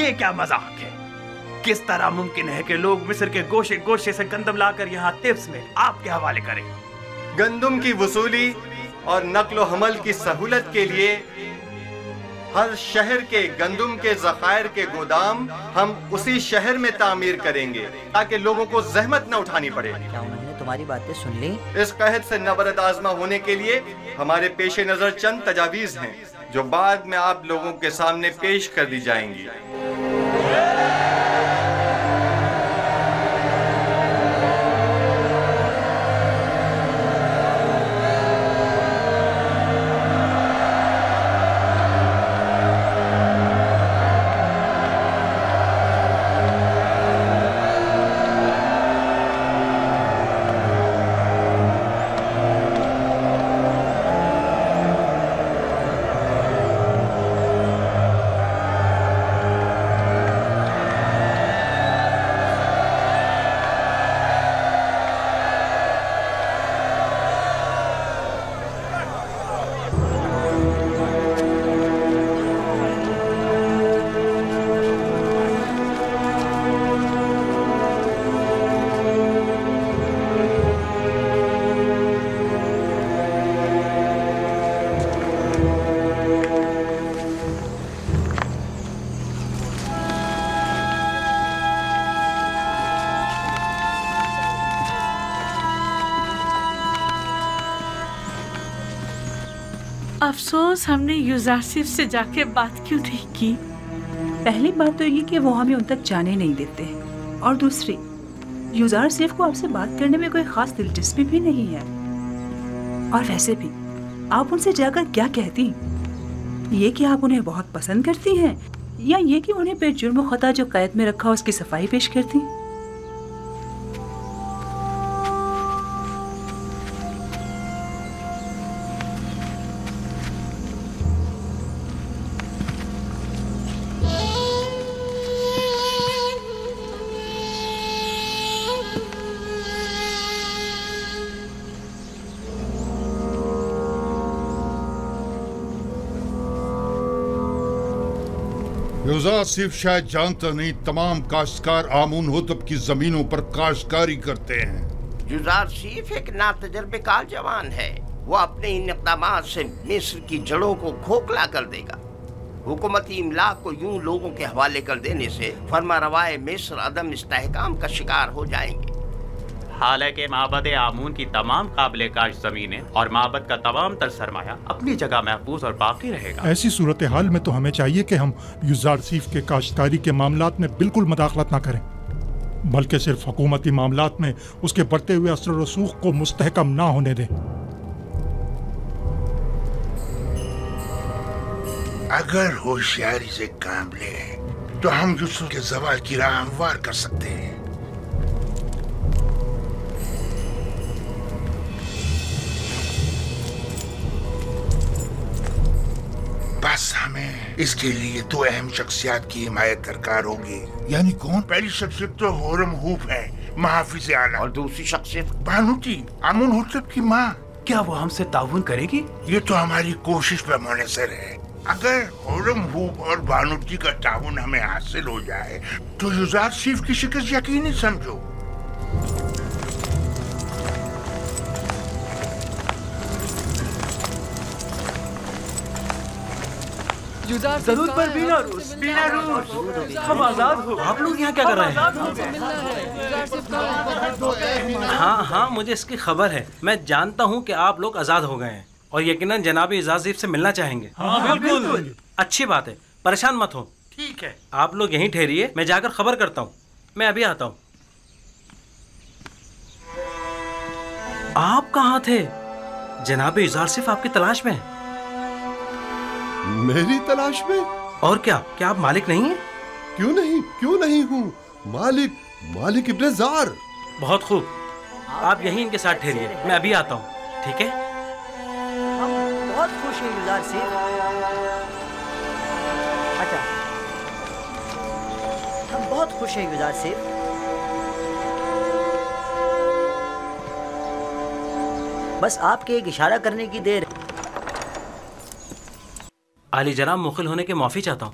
یہ کیا مذاق ہے؟ کس طرح ممکن ہے کہ لوگ مصر کے گوشے گوشے سے گندم لا کر یہاں تبس میں آپ کے حوالے کریں؟ گندم کی وصولی اور نقل و حمل کی سہولت کے لیے ہر شہر کے گندم کے ذخائر کے گودام ہم اسی شہر میں تعمیر کریں گے تاکہ لوگوں کو زحمت نہ اٹھانی پڑے۔ کیا انہوں نے تمہاری باتیں سن لی؟ اس قحط سے نبرد آزما ہونے کے لیے ہمارے پیش نظر چند تجاویز ہیں جو بعد میں آپ لوگوں کے سامنے پیش کر دی جائیں گی۔ افسوس ہم نے یوزارسیف سے جا کے بات کیوں نہیں کی۔ پہلی بات تو یہ کہ وہ ہمیں ان تک جانے نہیں دیتے، اور دوسری یوزارسیف کو آپ سے بات کرنے میں کوئی خاص دلچسپی بھی نہیں ہے۔ اور ویسے بھی آپ ان سے جا کر کیا کہتی؟ یہ کہ آپ انہیں بہت پسند کرتی ہیں، یا یہ کہ انہیں بے جرم و خطا جو قید میں رکھا اس کی صفائی پیش کرتی؟ یوزارسیف شاید جانتا نہیں تمام کاشتکار آمون ہوتب کی زمینوں پر کاشتکاری کرتے ہیں۔ یوزارسیف ایک ناتجربہ کار جوان ہے، وہ اپنے ان اقدامات سے مصر کی جڑوں کو کھوکھلا کر دے گا۔ حکومتی املاک کو یوں لوگوں کے حوالے کر دینے سے فرما روائے مصر عدم استحکام کا شکار ہو جائیں گے۔ حالانکہ معبد آمون کی تمام قابل کاشت زمینیں اور معبد کا تمام تر سرمایہ اپنی جگہ محفوظ اور باقی رہے گا۔ ایسی صورتحال میں تو ہمیں چاہیے کہ ہم یوزارسیف کے کاشتکاری کے معاملات میں بالکل مداخلت نہ کریں، بلکہ صرف حکومتی معاملات میں اس کے بڑھتے ہوئے اثر و رسوخ کو مستحکم نہ ہونے دیں۔ اگر ہوشیاری سے کام لیں تو ہم یوسف کے زوال کی راہ ہموار کر سکتے ہیں۔ بس ہمیں اس کے لیے دو اہم شخصیات کی حمایت درکار ہوگی۔ یعنی کون؟ پہلی شخصیت تو ہورم ہوپ ہے، محافظ اعلیٰ، اور دوسری شخصیت بانوتی آمون ہوتب کی ماں۔ کیا وہ ہم سے تعاون کرے گی؟ یہ تو ہماری کوشش پہ منحصر ہے۔ اگر ہورم ہوپ اور بانوتی کا تعاون ہمیں حاصل ہو جائے تو یوزارسیف کی شکست یقینی سمجھو۔ ضرور پر بینا روس، بینا روس، ہم آزاد ہو۔ آپ لوگ یہاں کیا کر رہے ہیں؟ ہاں مجھے اس کی خبر ہے۔ میں جانتا ہوں کہ آپ لوگ آزاد ہو گئے ہیں اور یقیناً جناب یوزارسیف سے ملنا چاہیں گے۔ ہاں بالکل، اچھی بات ہے، پریشان مت ہو۔ ٹھیک ہے، آپ لوگ یہیں ٹھہریے، میں جا کر خبر کرتا ہوں، میں ابھی آتا ہوں۔ آپ کہاں تھے؟ جناب یوزارسیف آپ کی تلاش میں ہیں۔ میری تلاش میں؟ اور کیا آپ مالک نہیں ہیں؟ کیوں نہیں ہوں؟ مالک ابن زار۔ بہت خوب، آپ یہیں ان کے ساتھ ٹھہریے، میں ابھی آتا ہوں، ٹھیک ہے؟ ہم بہت خوش ہیں یوزارسیف۔ اچھا، ہم بہت خوش ہیں یوزارسیف۔ بس آپ کے ایک اشارہ کرنے کی دیر۔ عالی جناب، مخل ہونے کے معافی چاہتا ہوں۔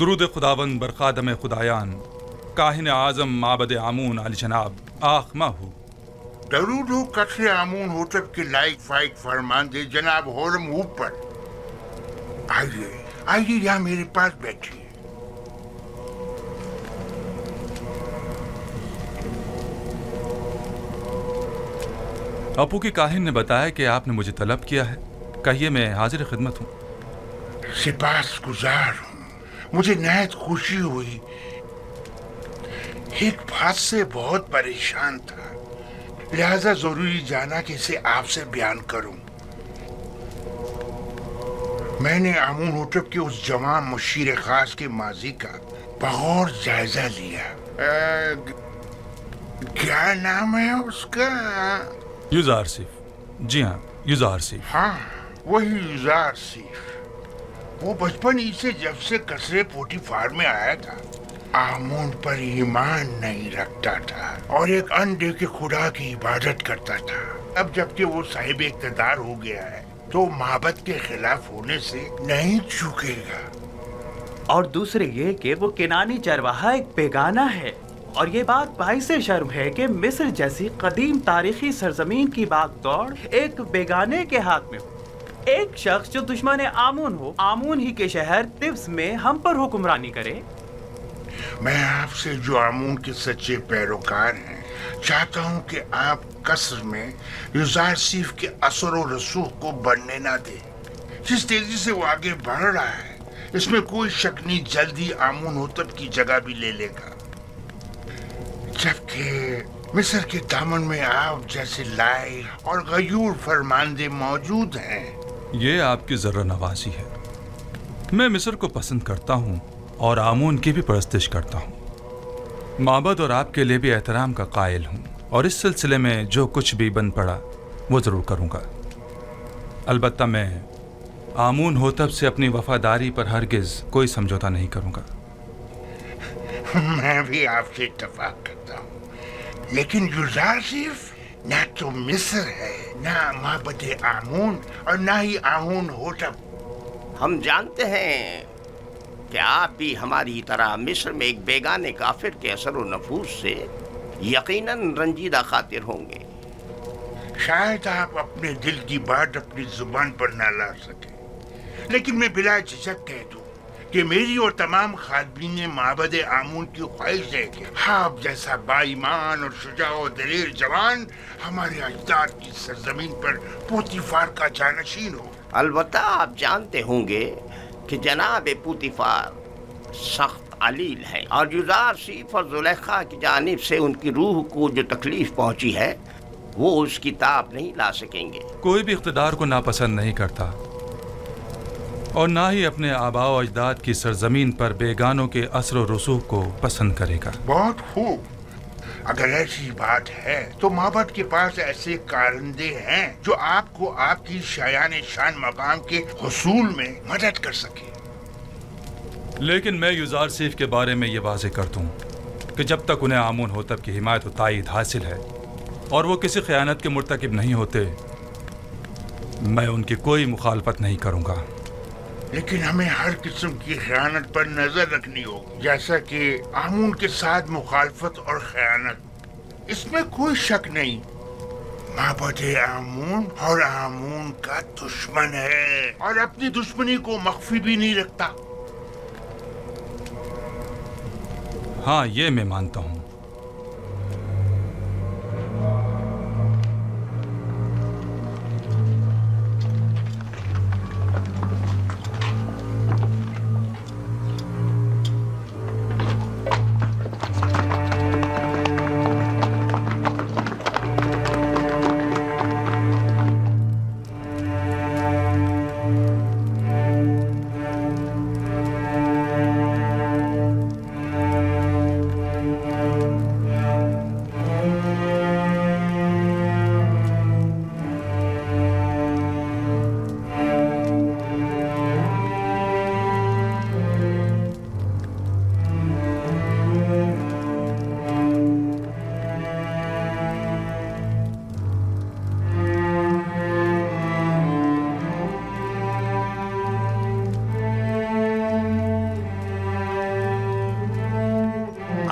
درود خداوند بر خادم خدایان کاہن اعظم معبد آمون علی جناب آخ ماہو. درود ہو قصر آمون ہوتب کے لائق فائق فرمان دے جناب ہورم ہوپ پر. آئیے آئیے یہاں میرے پاس بیٹھیے. اپو کی کاہن نے بتایا کہ آپ نے مجھے طلب کیا ہے. کہیے میں حاضر خدمت ہوں. سپاس گزار ہوں. مجھے نہایت خوشی ہوئی. ایک بات سے بہت پریشان تھا لہذا ضروری جانا کہ اسے آپ سے بیان کروں. میں نے آمون ہوتب کے اس جوان مشیر خاص کے ماضی کا بغور جائزہ لیا. کیا نام ہے اس کا؟ یوزار سیف. جی ہاں یوزار سیف. ہاں وہی یوزار سیف. وہ بچپن ہی سے جب سے قصر پوٹیفار میں آیا تھا آمون پر ایمان نہیں رکھتا تھا اور ایک انڈے کے خدا کی عبادت کرتا تھا. اب جبکہ وہ صاحب اقتدار ہو گیا ہے تو معبد کے خلاف ہونے سے نہیں چکے گا. اور دوسرے یہ کہ وہ کنانی چرواہا ایک بیگانہ ہے. اور یہ بات باعث شرم ہے کہ مصر جیسی قدیم تاریخی سرزمین کی باغ دوڑ ایک بیگانے کے ہاتھ میں ہو. ایک شخص جو دشمن آمون ہو آمون ہی کے شہر طبس میں ہم پر حکمرانی کرے. میں آپ سے جو آمون کے سچے پیروکار ہیں چاہتا ہوں کہ آپ قصر میں یوزار سیف کے اثر و رسوخ کو بڑھنے نہ دیں. جس تیزی سے وہ آگے بڑھ رہا ہے اس میں کوئی شک نہیں جلدی آمون ہوتب کی جگہ بھی لے لے گا. جبکہ مصر کے دامن میں آپ جیسے لائق اور غیور فرماندے موجود ہیں. یہ آپ کی ذرہ نوازی ہے. میں مصر کو پسند کرتا ہوں اور آمون کی بھی پرستش کرتا ہوں. معبد اور آپ کے لیے بھی احترام کا قائل ہوں اور اس سلسلے میں جو کچھ بھی بن پڑا وہ ضرور کروں گا. البتہ میں آمون ہوتب سے اپنی وفاداری پر ہرگز کوئی سمجھوتا نہیں کروں گا. میں بھی آپ سے اتفاق کرتا ہوں لیکن یوزار صرف نہ تو مصر ہے نہ معبد آمون اور نہ ہی آمون ہوتب. ہم جانتے ہیں کہ آپ بھی ہماری طرح مصر میں ایک بیگانے کافر کے اثر و نفوذ سے یقیناً رنجیدہ خاطر ہوں گے. شاید آپ اپنے دل کی بات اپنی زبان پر نہ لا سکیں لیکن میں بلا جھجک کہہ دوں کہ میری اور تمام خادمین معبد آمون کی خواہش ہے کہ آپ جیسا با ایمان اور شجاع و دلیر جوان ہمارے اجداد کی سرزمین پر پوتیفار کا جانشین ہو. البتہ آپ جانتے ہوں گے کہ جناب پوتیفار سخت علیل ہیں اور یوزار سیف اور زلیخا کی جانب سے ان کی روح کو جو تکلیف پہنچی ہے وہ اس کی تاب نہیں لا سکیں گے. کوئی بھی اقتدار کو ناپسند نہیں کرتا اور نہ ہی اپنے آباء و اجداد کی سرزمین پر بیگانوں کے اثر و رسوخ کو پسند کرے گا. بہت خوب. اگر ایسی بات ہے تو معبد کے پاس ایسے کارندے ہیں جو آپ کو آپ کی شایان شان مقام کے حصول میں مدد کر سکے. لیکن میں یوزار سیف کے بارے میں یہ واضح کر دوں کہ جب تک انہیں آمون ہوتب کی حمایت و تائید حاصل ہے اور وہ کسی خیانت کے مرتکب نہیں ہوتے میں ان کی کوئی مخالفت نہیں کروں گا. لیکن ہمیں ہر قسم کی خیانت پر نظر رکھنی ہوگی جیسا کہ آمون کے ساتھ مخالفت اور خیانت اس میں کوئی شک نہیں. معبد آمون اور آمون کا دشمن ہے اور اپنی دشمنی کو مخفی بھی نہیں رکھتا. ہاں یہ میں مانتا ہوں.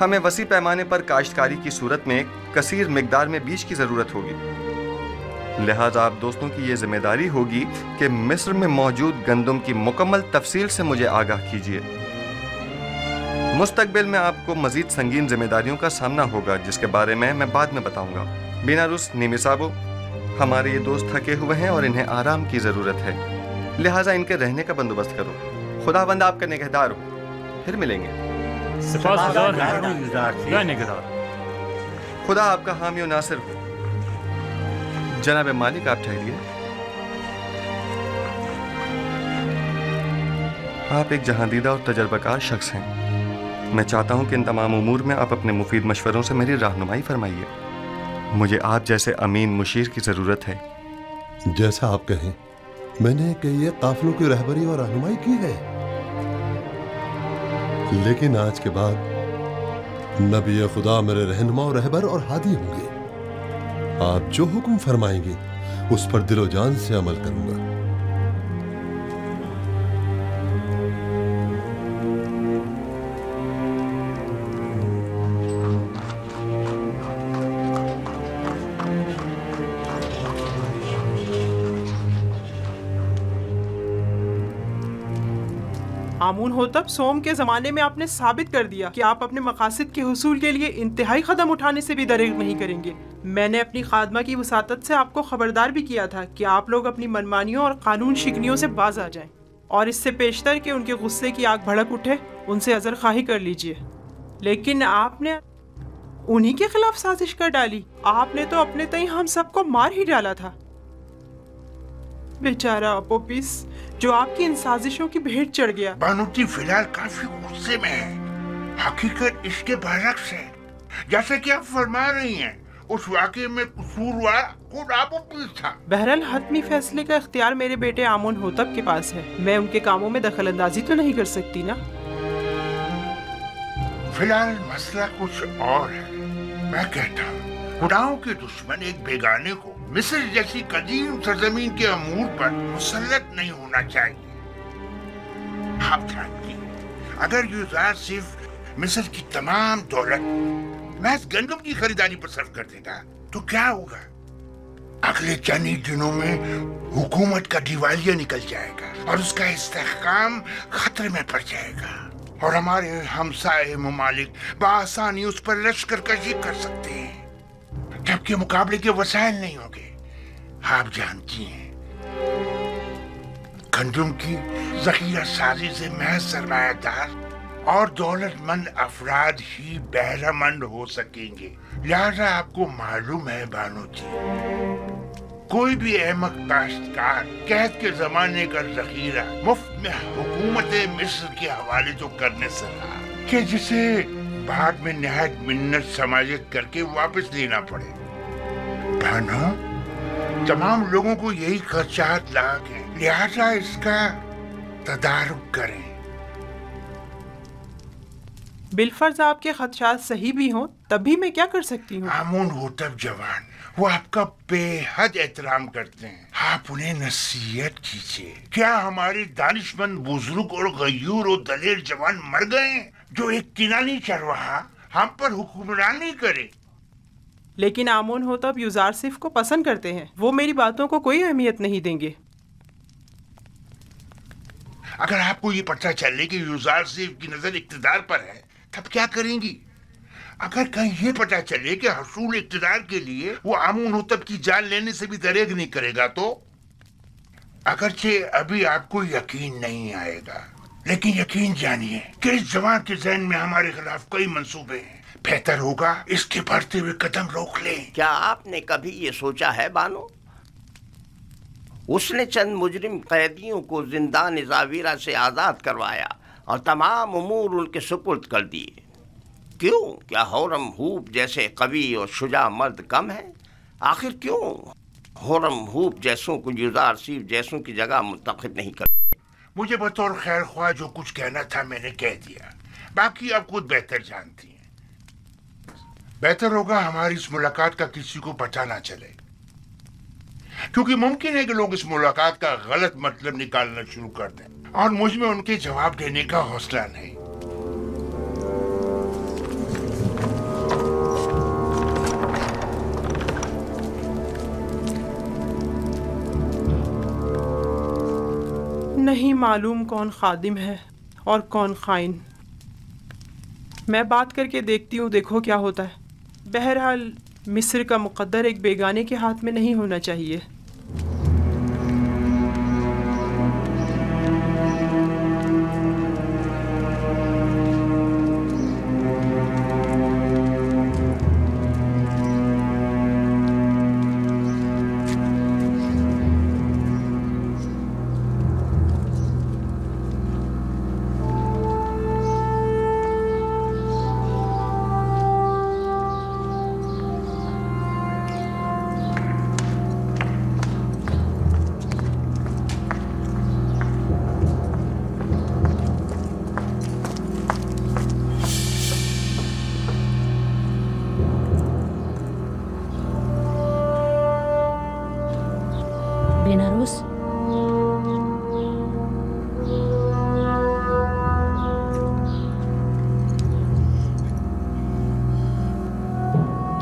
ہمیں وسیع پیمانے پر کاشتکاری کی صورت میں کثیر مقدار میں بیج کی ضرورت ہوگی، لہذا آپ دوستوں کی یہ ذمہ داری ہوگی کہ مصر میں موجود گندم کی مکمل تفصیل سے مجھے آگاہ کیجیے۔ مستقبل میں آپ کو مزید سنگین ذمہ داریوں کا سامنا ہوگا جس کے بارے میں بعد میں بتاؤں گا۔ بیناروس نیمی صاحب، ہمارے یہ دوست تھکے ہوئے ہیں اور انہیں آرام کی ضرورت ہے، لہٰذا ان کے رہنے کا بندوبست کرو۔ خداوند آپ کا نگہدار ہو، پھر ملیں گے۔ خدا آپ کا حامی و ناصر ہو۔ جناب مالک آپ ٹھہریے، آپ ایک جہاندیدہ اور تجربہ کار شخص ہیں، میں چاہتا ہوں کہ ان تمام امور میں آپ اپنے مفید مشوروں سے میری رہنمائی فرمائیے، مجھے آپ جیسے امین مشیر کی ضرورت ہے۔ جیسا آپ کہیں، میں نے کئی قافلوں کی رہبری اور رہنمائی کی ہے، لیکن آج کے بعد نبی خدا میرے رہنما اور رہبر اور ہادی ہوں گے۔ آپ جو حکم فرمائیں گے اس پر دل و جان سے عمل کروں گا۔ آمون ہوتب، سوم کے زمانے میں آپ نے ثابت کر دیا کہ آپ اپنے مقاصد کے حصول کے لیے انتہائی قدم اٹھانے سے بھی دریغ نہیں کریں گے۔ میں نے اپنی خادمہ کی وساطت سے آپ کو خبردار بھی کیا تھا کہ آپ لوگ اپنی منمانیوں اور قانون شکنیوں سے باز آ جائیں، اور اس سے پیشتر کہ ان کے غصے کی آگ بھڑک اٹھے ان سے عذر خواہی کر لیجئے، لیکن آپ نے انہی کے خلاف سازش کر ڈالی۔ آپ نے تو اپنے تئیں ہم سب کو مار ہی ڈالا تھا۔ بیچارہ اپوپیس جو آپ کی ان سازشوں کی بھیٹ چڑھ گیا۔ بانوتی فی الحال کافی غصے میں ہے، حقیقت اس کے برعکس ہے، جیسا کہ آپ فرما رہی ہیں۔ اس واقعے میں قصوروار خود اپوپیس تھا۔ بہرحال حتمی فیصلے کا اختیار میرے بیٹے آمون ہوتب کے پاس ہے، میں ان کے کاموں میں دخل اندازی تو نہیں کر سکتی نا۔ فی الحال مسئلہ کچھ اور ہے۔ میں کہتا ہوں خداؤں کے دشمن ایک بیگانے کو مصر جیسی قدیم سرزمین کے امور پر مسلط نہیں ہونا چاہیے۔ آپ جانتی ہیں اگر یوزار صرف مصر کی تمام دولت محض گندم کی خریداری پر صرف کر دے گا تو کیا ہوگا؟ اگلے چند دنوں میں حکومت کا دیوالیہ نکل جائے گا اور اس کا استحکام خطرے میں پڑ جائے گا، اور ہمارے ہمسائے ممالک بآسانی اس پر لشکر کشی کر سکتے ہیں جبکہ مقابلے کے وسائل نہیں ہوں گے۔ آپ جانتی ہیں گندم کی ذخیرہ سازی سے محض سرمایہ دار اور دولت مند افراد ہی بہرہ مند ہو سکیں گے، لہذا آپ کو معلوم ہے بانو جی، کوئی بھی احمق کاشتکار قحط کے زمانے کا ذخیرہ مفت میں حکومت مصر کے حوالے تو کرنے سے رہا کہ جسے بعد میں نہایت منت سماجت کر کے واپس لینا پڑے۔ بہنوں، تمام لوگوں کو یہی خدشات لاحق ہیں، لہذا اس کا تدارک کریں۔ بالفرض آپ کے خدشات صحیح بھی ہوں تب بھی میں کیا کر سکتی ہوں؟ آمون ہوتب جوان، وہ آپ کا بے حد احترام کرتے ہیں، آپ انہیں نصیحت کیجیے۔ کیا ہمارے دانشمند بزرگ اور غیور و دلیر جوان مر گئے ہیں جو ایک کنانی چرواہا ہم پر حکمرانی کرے؟ لیکن آمون ہوتب یوزارسف کو پسند کرتے ہیں، وہ میری باتوں کو کوئی اہمیت نہیں دیں گے۔ اگر آپ کو یہ پتہ چلے کہ یوزارسف کی نظر اقتدار پر ہے تب کیا کریں گی؟ اگر کہیں یہ پتہ چلے کہ حصول اقتدار کے لیے وہ آمون ہوتب کی جان لینے سے بھی دریغ نہیں کرے گا تو؟ اگرچہ ابھی آپ کو یقین نہیں آئے گا، لیکن یقین جانیے کہ اس جوان کے ذہن میں ہمارے خلاف کئی منصوبے ہیں، بہتر ہوگا اس کے بڑھتے ہوئے قدم روک لیں۔ کیا آپ نے کبھی یہ سوچا ہے بانو؟ اس نے چند مجرم قیدیوں کو زندان زاویرہ سے آزاد کروایا اور تمام امور ان کے سپرد کر دیے۔ کیوں؟ کیا ہورم ہوپ جیسے قوی اور شجاع مرد کم ہیں؟ آخر کیوں ہورم ہوپ جیسوں کو یوزارسف جیسوں کی جگہ منتخب نہیں کرتے؟ مجھے بطور خیر خواہ جو کچھ کہنا تھا میں نے کہہ دیا، باقی آپ خود بہتر جانتی ہیں۔ بہتر ہوگا ہماری اس ملاقات کا کسی کو پتہ نہ چلے، کیونکہ ممکن ہے کہ لوگ اس ملاقات کا غلط مطلب نکالنا شروع کر دیں اور مجھ میں ان کے جواب دینے کا حوصلہ نہیں۔ نہیں معلوم کون خادم ہے اور کون خائن. میں بات کر کے دیکھتی ہوں، دیکھو کیا ہوتا ہے. بہرحال مصر کا مقدر ایک بیگانے کے ہاتھ میں نہیں ہونا چاہیے.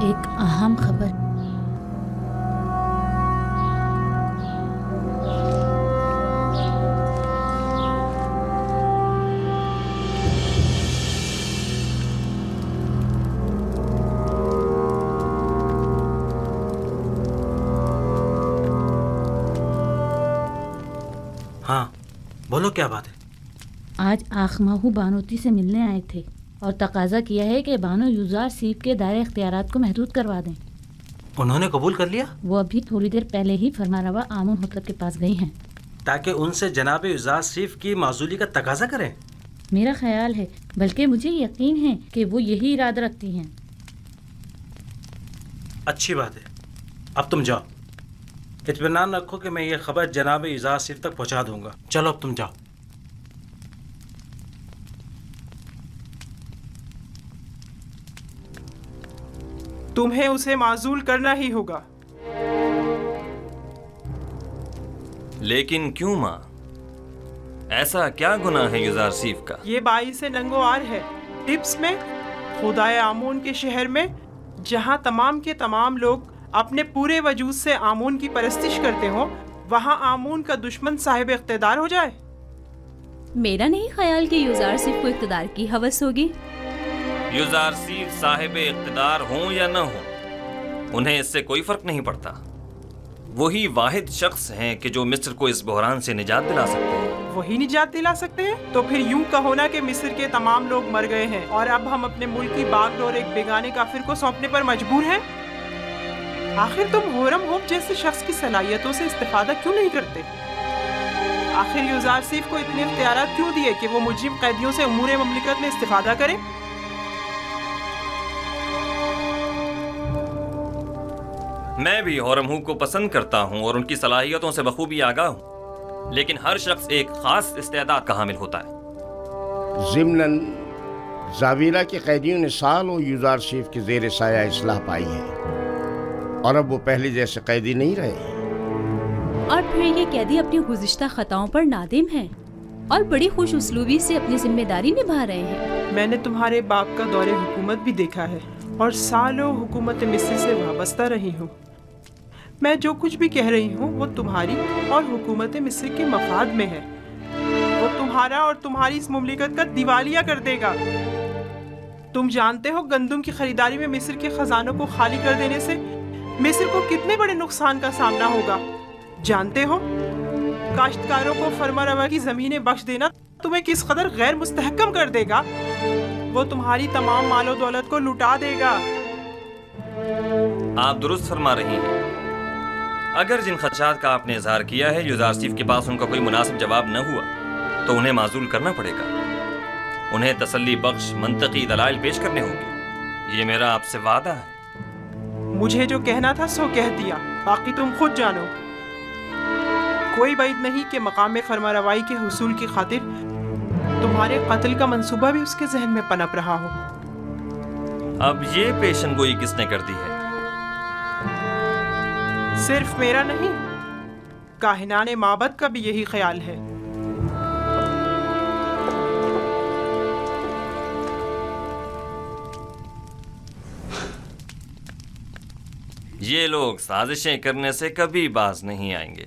ایک اہم خبر. ہاں بولو کیا بات ہے؟ آج آخماہو بانوتی سے ملنے آئے تھے اور تقاضا کیا ہے کہ بانو یوزار سیف کے دائرۂ اختیارات کو محدود کروا دیں. انہوں نے قبول کر لیا؟ وہ ابھی تھوڑی دیر پہلے ہی فرمانروا آمون حضرت کے پاس گئی ہیں تاکہ ان سے جناب یوزار سیف کی معزولی کا تقاضا کریں. میرا خیال ہے، بلکہ مجھے یقین ہے کہ وہ یہی ارادہ رکھتی ہیں. اچھی بات ہے، اب تم جاؤ. اطمینان رکھو کہ میں یہ خبر جناب یوزار سیف تک پہنچا دوں گا. چلو اب تم جاؤ. تمہیں اسے معزول کرنا ہی ہوگا. لیکن کیوں ماں؟ ایسا کیا گناہ ہے یوزار سیف کا؟ یہ باعث ننگوار ہے. ٹپس میں، خدائے آمون کے شہر میں، جہاں تمام کے تمام لوگ اپنے پورے وجود سے آمون کی پرستش کرتے ہوں، وہاں آمون کا دشمن صاحب اقتدار ہو جائے. میرا نہیں خیال کہ یوزار سیف کو اقتدار کی ہوس ہوگی. یوزار سیف صاحب اقتدار ہوں یا نہ ہوں، انہیں اس سے کوئی فرق نہیں پڑتا. وہی واحد شخص ہیں کہ جو مصر کو اس بحران سے نجات دلا سکتے ہیں. وہی نجات دلا سکتے ہیں؟ تو پھر یوں کہو نا کہ مصر کے تمام لوگ مر گئے ہیں اور اب ہم اپنے ملک کی باغ ڈور ایک بیگانے کافر کو سونپنے پر مجبور ہیں. آخر تم ہورم ہوپ جیسے شخص کی صلاحیتوں سے استفادہ کیوں نہیں کرتے؟ آخر یوزار سیف کو اتنے اختیارات کیوں دیے کہ وہ مجرم قیدیوں سے امور مملکت میں استفادہ کرے؟ میں بھی ہورم ہوپ کو پسند کرتا ہوں اور ان کی صلاحیتوں سے بخوبی آگاہ ہوں، لیکن ہر شخص ایک خاص استعداد کا حامل ہوتا ہے. ضمناً زاویرہ کے قیدیوں نے سالوں یوزار سیف کے زیر سایہ اصلاح پائی ہے اور اب وہ پہلے جیسے قیدی نہیں رہے. اور پھر یہ قیدی اپنی گزشتہ خطاؤں پر نادم ہیں اور بڑی خوش اسلوبی سے اپنی ذمہ داری نبھا رہے ہیں. میں نے تمہارے باپ کا دور حکومت بھی دیکھا ہے اور سالوں حکومت مصر سے وابستہ رہی ہوں. میں جو کچھ بھی کہہ رہی ہوں وہ تمہاری اور حکومت مصر کے مفاد میں ہے. وہ تمہارا اور تمہاری اس مملکت کا دیوالیہ کر دے گا. تم جانتے ہو گندم کی خریداری میں مصر کے خزانوں کو خالی کر دینے سے مصر کو کتنے بڑے نقصان کا سامنا ہوگا. جانتے ہو کاشتکاروں کو فرما روا کی زمینیں بخش دینا تمہیں کس قدر غیر مستحکم کر دے گا. وہ تمہاری تمام مال و دولت کو لٹا دے گا. آپ درست فرما رہی ہیں. اگر جن خدشات کا آپ نے اظہار کیا ہے یوزار سیف کے پاس ان کا کوئی مناسب جواب نہ ہوا تو انہیں معزول کرنا پڑے گا. انہیں تسلی بخش منطقی دلائل پیش کرنے ہوں گے. یہ میرا آپ سے وعدہ ہے. مجھے جو کہنا تھا سو کہہ دیا، باقی تم خود جانو. کوئی بعید نہیں کہ مقام فرمانروائی کے حصول کی خاطر تمہارے قتل کا منصوبہ بھی اس کے ذہن میں پنپ رہا ہو. اب یہ پیشن گوئی کس نے کر دی ہے؟ صرف میرا نہیں، کاہنان معبد کا بھی یہی خیال ہے. یہ لوگ سازشیں کرنے سے کبھی باز نہیں آئیں گے.